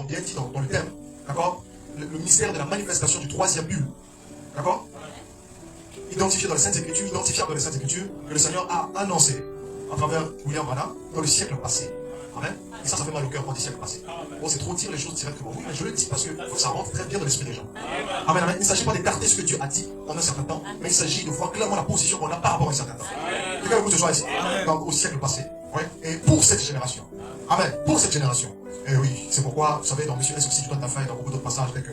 bien dit dans le thème, d'accord, le mystère de la manifestation du troisième but, d'accord, identifié dans les Saintes Écritures, identifiable dans les Saintes Écritures, que le Seigneur a annoncé à travers William Branham dans le siècle passé. Amen. Et ça fait mal au cœur quand il siècle passé. Bon, c'est trop dire les choses directement. Oui, mais je le dis parce que ça rentre très bien dans l'esprit des gens. Amen, amen. Il ne s'agit pas d'écarter ce que Dieu a dit en un certain temps, mais il s'agit de voir clairement la position qu'on a par rapport à un certain temps. Quelqu'un écoute ce soir ici, donc, au siècle passé. Ouais. Et pour cette génération. Amen. Pour cette génération. Et oui, c'est pourquoi, vous savez, dans Monsieur S aussi, du temps de ta fin, dans beaucoup d'autres passages, avec,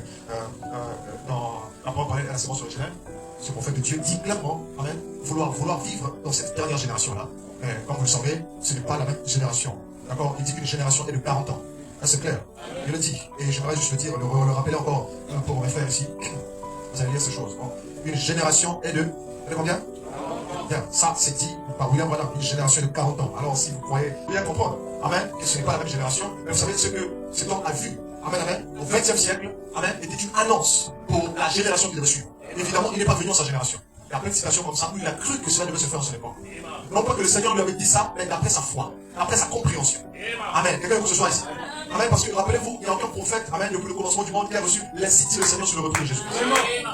dans la parole parlée à la séquence originelle, ce prophète de Dieu dit clairement, amen, vouloir vivre dans cette dernière génération-là. Comme vous le savez, ce n'est pas la même génération. D'accord? Il dit qu'une génération est de 40 ans. C'est clair. Il le dit. Et j'aimerais juste le dire, le rappeler encore pour mes frères ici. Vous allez lire ces choses. Bon. Une génération est de combien? Bien. Ça, c'est dit par William Branham. Une génération est de 40 ans. Alors, si vous croyez bien comprendre, amen, que ce n'est pas la même génération, mais vous savez ce que cet homme a vu. Amen, amen. Au XXe siècle, amen, était une annonce pour la génération qui devait suivre. Évidemment, il n'est pas venu en sa génération. Il y a plein de situations comme ça où il a cru que cela devait se faire en son époque. Non pas que le Seigneur lui avait dit ça, mais d'après sa foi, d'après sa compréhension. Amen. Quelqu'un que ce soit ici. Amen. Parce que rappelez-vous, il n'y a aucun prophète, amen, depuis le commencement du monde qui a reçu l'incité du Seigneur sur le retour de Jésus.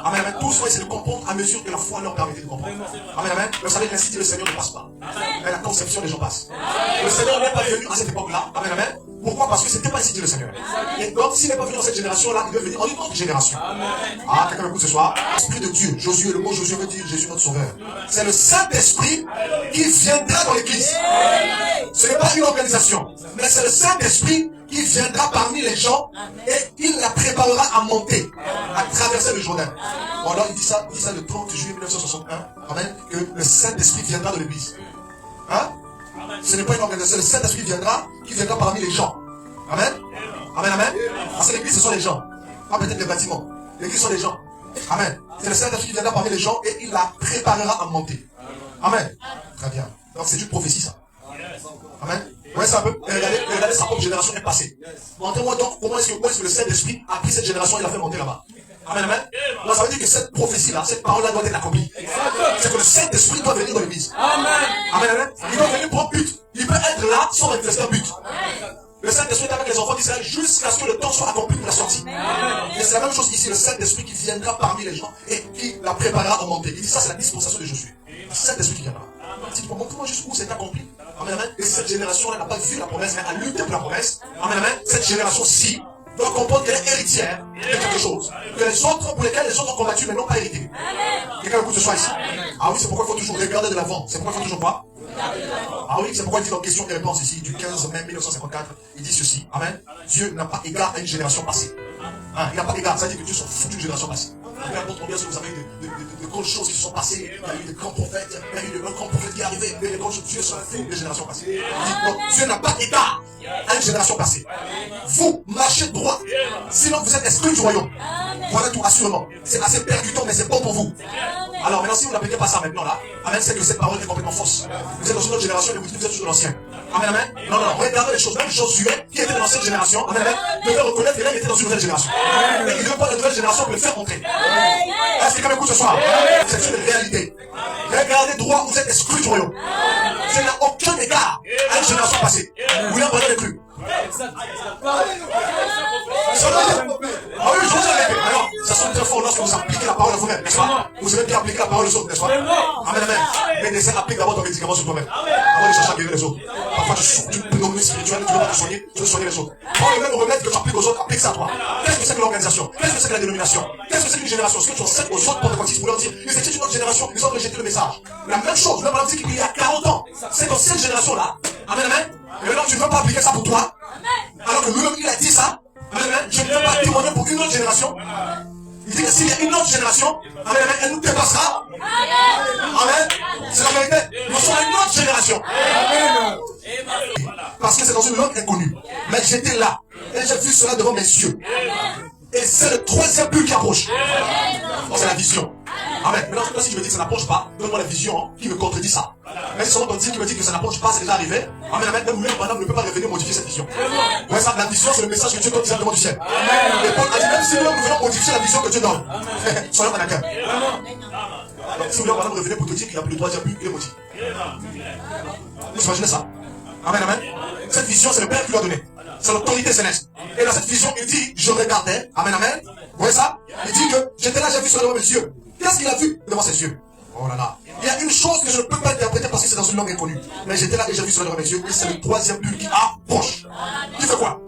Amen, amen. Tous ont essayé de comprendre à mesure que la foi leur permettait de comprendre. Amen, amen. Mais vous savez, l'incité du Seigneur ne passe pas. Mais la conception des gens passe. Le Seigneur n'est pas venu à cette époque-là. Amen, amen. Pourquoi? Parce que ce n'était pas l'incité du Seigneur. Et donc, s'il n'est pas venu dans cette génération-là, il doit venir en une autre génération. Ah, quelqu'un m'écoute ce soir. L'Esprit de Dieu, Josué, le mot Josué veut dire Jésus notre Sauveur. C'est le Saint-Esprit qui viendra dans l'église. Ce n'est pas une organisation, mais c'est le Saint-Esprit qui viendra parmi les gens et il la préparera à monter, à traverser le Jourdain. Bon, alors il dit ça le 30 juillet 1961, amen, que le Saint-Esprit viendra dans l'église. Hein? Ce n'est pas une organisation, le Saint-Esprit qui viendra parmi les gens. Amen. Amen, amen. Parce que l'église, ce sont les gens. Pas peut-être les bâtiments. L'église, ce sont les gens. Amen. C'est le Saint-Esprit qui viendra parmi les gens et il la préparera à monter. Amen. Très bien. Donc c'est une prophétie, ça. Amen. Ouais, c'est un peu. Regardez, sa propre génération est passée. Montrez-moi donc comment est-ce que le Saint-Esprit a pris cette génération et l'a fait monter là-bas. Amen, amen. Donc ça veut dire que cette prophétie-là, cette parole-là doit être accomplie. C'est que le Saint-Esprit doit venir dans l'église. Amen. Amen, amen. Il doit venir pour but. Il peut être là sans manifester un but. Le Saint-Esprit est avec les enfants d'Israël jusqu'à ce que le temps soit accompli pour la sortie. Et c'est la même chose ici, le Saint-Esprit qui viendra parmi les gens et qui la préparera à monter. Il dit ça, c'est la dispensation de Josué. Le Saint-Esprit qui viendra. Il dit, montre-moi jusqu'où c'est accompli. Amen, amen. Et cette génération-là n'a pas vu la promesse, mais a lutté pour la promesse. Amen, amen. Cette génération-ci doit comprendre qu'elle est héritière de quelque chose. Que les autres, pour lesquels les autres ont combattu, mais n'ont pas hérité. Quelqu'un écoute ce soir ici. Ah oui, c'est pourquoi il faut toujours regarder de l'avant. C'est pourquoi il faut toujours quoi? Ah oui, c'est pourquoi il dit dans question et réponse ici, du 15 mai 1954, il dit ceci. Amen. Dieu n'a pas égard à une génération passée. Hein, il n'a pas égard. Ça veut dire que Dieu s'en fout d'une génération passée. Peu importe combien vous avez de grandes choses qui se sont passées, il y a eu de grands prophètes, il y a eu de grands prophètes qui est arrivé, mais les grandes choses, Dieu s'en fout des générations passées. Il dit, donc, Dieu n'a pas égard à une génération passée. Vous marchez droit, sinon vous êtes exclus du royaume. Voilà tout, assurément. C'est assez percutant, mais c'est bon pour vous. Alors maintenant, si vous n'appliquez pas ça maintenant là, amen, c'est que cette parole est complètement fausse. Vous êtes dans une autre génération et vous dites que vous êtes toujours l'ancien. Amen, amen. Non, non, non, regardez les choses. Même Josué, qui était dans l'ancienne génération, amen, amen, devait reconnaître qu'il était dans une nouvelle génération. Et il ne veut pas la nouvelle génération pour le faire entrer. Est-ce que quelqu'un m'écoute ce soir? C'est une réalité. Regardez droit, vous êtes exclus du royaume. Ça n'a aucun égard à une génération passée. Vous n'avez pas cru. Ah oui, je vous ai. Alors, ça sonne très fort lorsque vous appliquez la parole à vous-même, n'est-ce pas? Vous savez bien appliquer la parole aux autres, n'est-ce pas? Amen, amen. Mais n'essaie d'appliquer d'abord ton médicament sur toi-même. Avant de chercher à guérir les autres. Parfois, tu peux nommer spirituel, tu veux pas te soigner, tu veux soigner les autres. Prends le même remède que tu appliques aux autres, applique ça à toi. Qu'est-ce que c'est que l'organisation? Qu'est-ce que c'est que la dénomination? Qu'est-ce que c'est qu'une génération? Ce que tu enseignes aux autres pentecôtistes pour leur dire, ils étaient une autre génération, ils ont rejeté le message. La même chose, même on dit qu'il y a 40 ans. C'est dans cette génération-là. Amen, amen. Et maintenant, tu ne veux pas appliquer ça pour toi. Alors que lui-même, il a dit ça. Amen, amen. Je ne veux pas témoigner pour une autre génération. Il dit que s'il y a une autre génération, amen, amen, elle nous dépassera. Amen. C'est la vérité. Nous sommes une autre génération. Parce que c'est dans une langue inconnue. Mais j'étais là. Et j'ai vu cela devant mes yeux. Et c'est le troisième but qui approche. Oh, c'est la vision. Amen. Maintenant, si je me dis que ça n'approche pas, donne-moi la vision qui me contredit ça. Mais si seulement on dit qui me dit que ça n'approche pas, c'est déjà arrivé. Amen, amen. Même madame ne peut pas revenir modifier cette vision. Ouais, ça, la vision, c'est le message que Dieu donne directement du ciel. Et Paul a dit, même si nous venons modifier la vision que Dieu donne, soyons mannequins. Donc, si vous voulez, madame, revenez pour te dire qu'il a pris le troisième but, il est maudit. Vous imaginez ça? Amen, amen. Cette vision, c'est le Père qui lui a donné. C'est l'autorité céleste. Et dans cette vision, il dit, je regardais. Amen, amen. Vous voyez ça? Il dit que j'étais là, j'ai vu sur devant mes yeux. Qu'est-ce qu'il a vu devant ses yeux? Oh là là. Il y a une chose que je ne peux pas interpréter parce que c'est dans une langue inconnue. Mais j'étais là et j'ai vu sur devant mes yeux. Et c'est le troisième bulle qui approche. Qui fait quoi?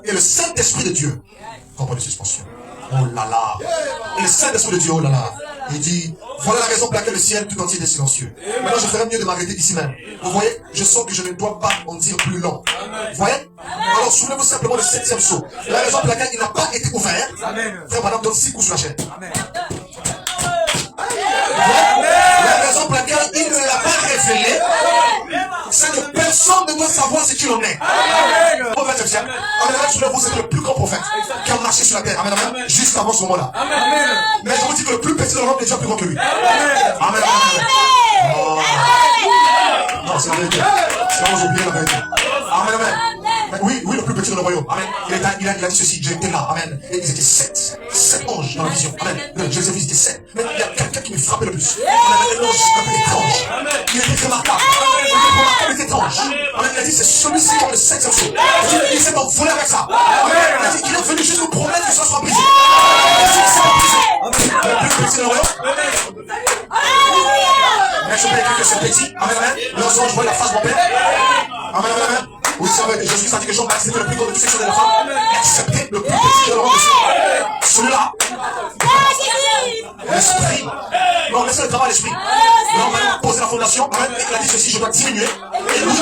Et le Saint-Esprit de Dieu. Comprends les suspensions. Oh là là. Et le Saint-Esprit de Dieu, oh là là. Il dit, voilà la raison pour laquelle le ciel tout entier est silencieux. Maintenant, je ferais mieux de m'arrêter ici même. Vous voyez, je sens que je ne dois pas en dire plus long. Vous voyez? Alors, souvenez-vous simplement le 7e saut. La raison pour laquelle il n'a pas été ouvert. Frère Madame donne 6 coups sur la chaîne. La raison pour laquelle il ne l'a pas révélé, c'est que personne ne doit savoir ce qu'il en est. Au 20e siècle, vous êtes le plus grand prophète qui a marché sur la terre. Amen, amen. Juste avant ce moment-là. Mais je vous dis que le plus petit de l'Europe est déjà plus grand que lui. Amen, amen. Oh. Non, c'est la vérité. Sinon, j'ai oublié la vérité. Amen, amen. Oui, oui, le plus petit dans le royaume. Amen. Il a dit ceci, j'étais là. Amen. Et ils étaient 7. 7 anges dans la vision. Amen. Jésus ils étaient 7. Mais il y a quelqu'un qui me frappait le plus. On avait un ange un peu étrange. Il était remarquable. Il était étrange. Amen. Il a dit, c'est celui-ci qui a le 7e saut. Il s'est envolé avec ça. Amen. Il a dit, il est venu juste nous promettre que ça soit brisé. Le plus petit dans le royaume. Mais je peux écrire que c'est petit. Amen, amen. Leurs anges voient la face de mon père. Amen, amen, amen. Oui, c'est vrai, Jésus a dit que Jean-Baptiste était le plus grand de tous ceux de la femme. Acceptez le plus petit de l'homme de celui-là. L'esprit. Non, laissez le travail à l'esprit. Non, maintenant, posez la fondation. Amen. Et il a dit ceci, je dois diminuer. Et nous,